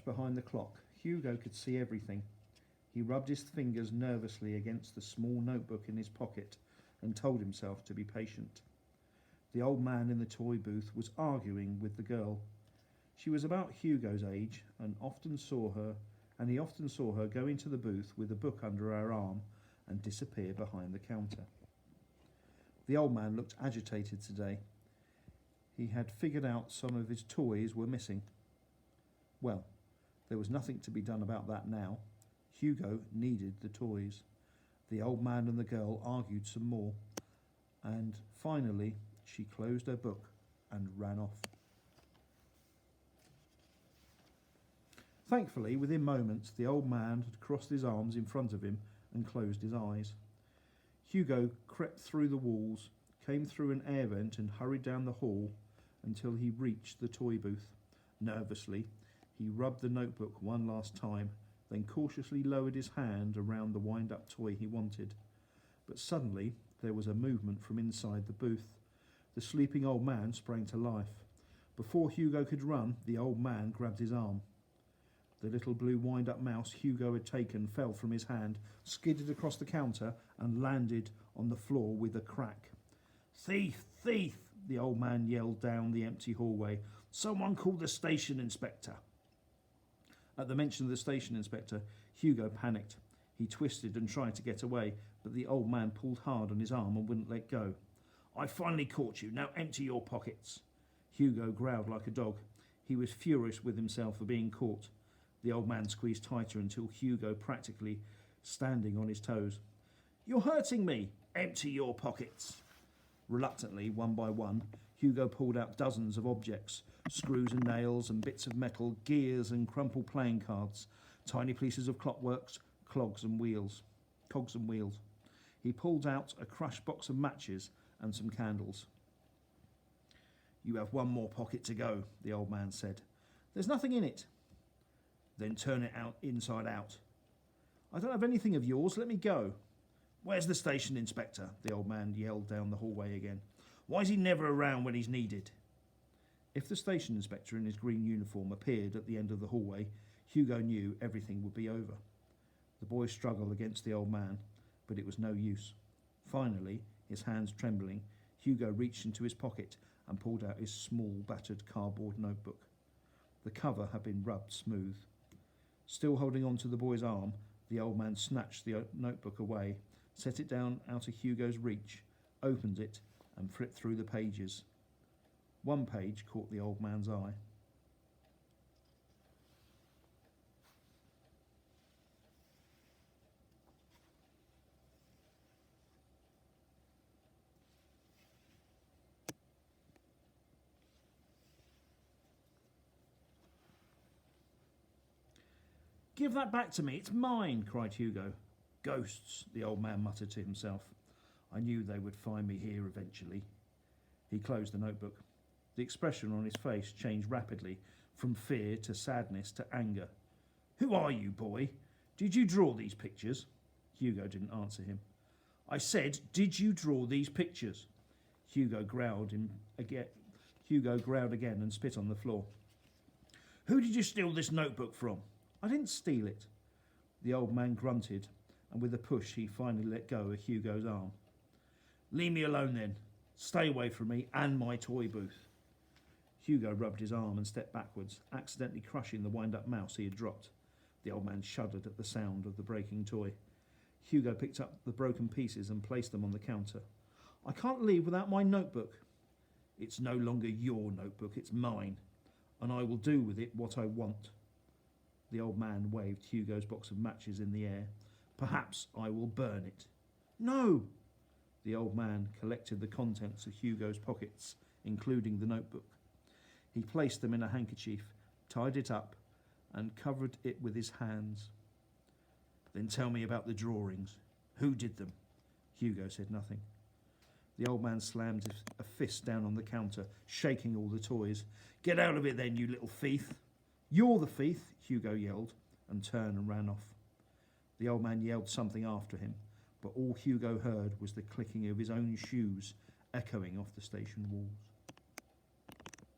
crouched behind the clock. Hugo could see everything. He rubbed his fingers nervously against the small notebook in his pocket and told himself to be patient. The old man in the toy booth was arguing with the girl. She was about Hugo's age and he often saw her go into the booth with a book under her arm and disappear behind the counter. The old man looked agitated today. He had figured out some of his toys were missing. Well, there was nothing to be done about that now. Hugo needed the toys. The old man and the girl argued some more, and finally she closed her book and ran off. Thankfully, within moments, the old man had crossed his arms in front of him and closed his eyes. Hugo crept through the walls, came through an air vent and hurried down the hall until he reached the toy booth. Nervously, he rubbed the notebook one last time, then cautiously lowered his hand around the wind-up toy he wanted. But suddenly, there was a movement from inside the booth. The sleeping old man sprang to life. Before Hugo could run, the old man grabbed his arm. The little blue wind-up mouse Hugo had taken fell from his hand, skidded across the counter and landed on the floor with a crack. "Thief! Thief!" the old man yelled down the empty hallway. "Someone call the station inspector." At the mention of the station inspector, Hugo panicked. He twisted and tried to get away, but the old man pulled hard on his arm and wouldn't let go. "I finally caught you. Now empty your pockets." Hugo growled like a dog. He was furious with himself for being caught. The old man squeezed tighter until Hugo practically standing on his toes. "You're hurting me. Empty your pockets." Reluctantly, one by one, Hugo pulled out dozens of objects, screws and nails and bits of metal, gears and crumpled playing cards, tiny pieces of clockworks, cogs and wheels. He pulled out a crushed box of matches and some candles. "You have one more pocket to go," the old man said. "There's nothing in it." "Then turn it out inside out." "I don't have anything of yours. Let me go." "Where's the station inspector?" the old man yelled down the hallway again. "Why is he never around when he's needed?" If the station inspector in his green uniform appeared at the end of the hallway, Hugo knew everything would be over. The boy struggled against the old man, but it was no use. Finally, his hands trembling, Hugo reached into his pocket and pulled out his small, battered cardboard notebook. The cover had been rubbed smooth. Still holding on to the boy's arm, the old man snatched the notebook away, set it down out of Hugo's reach, opened it, and flipped through the pages. One page caught the old man's eye. "Give that back to me, it's mine," cried Hugo. "Ghosts," the old man muttered to himself. "I knew they would find me here eventually." He closed the notebook. The expression on his face changed rapidly, from fear to sadness to anger. "Who are you, boy? Did you draw these pictures?" Hugo didn't answer him. "I said, did you draw these pictures?" Hugo growled again and spit on the floor. "Who did you steal this notebook from?" "I didn't steal it." The old man grunted, and with a push he finally let go of Hugo's arm. "Leave me alone then. Stay away from me and my toy booth." Hugo rubbed his arm and stepped backwards, accidentally crushing the wind-up mouse he had dropped. The old man shuddered at the sound of the breaking toy. Hugo picked up the broken pieces and placed them on the counter. "I can't leave without my notebook." "It's no longer your notebook, it's mine, and I will do with it what I want." The old man waved Hugo's box of matches in the air. "Perhaps I will burn it." "No!" The old man collected the contents of Hugo's pockets, including the notebook. He placed them in a handkerchief, tied it up, and covered it with his hands. "Then tell me about the drawings. Who did them?" Hugo said nothing. The old man slammed a fist down on the counter, shaking all the toys. "Get out of it then, you little thief." "You're the thief," Hugo yelled, and turned and ran off. The old man yelled something after him, but all Hugo heard was the clicking of his own shoes echoing off the station walls.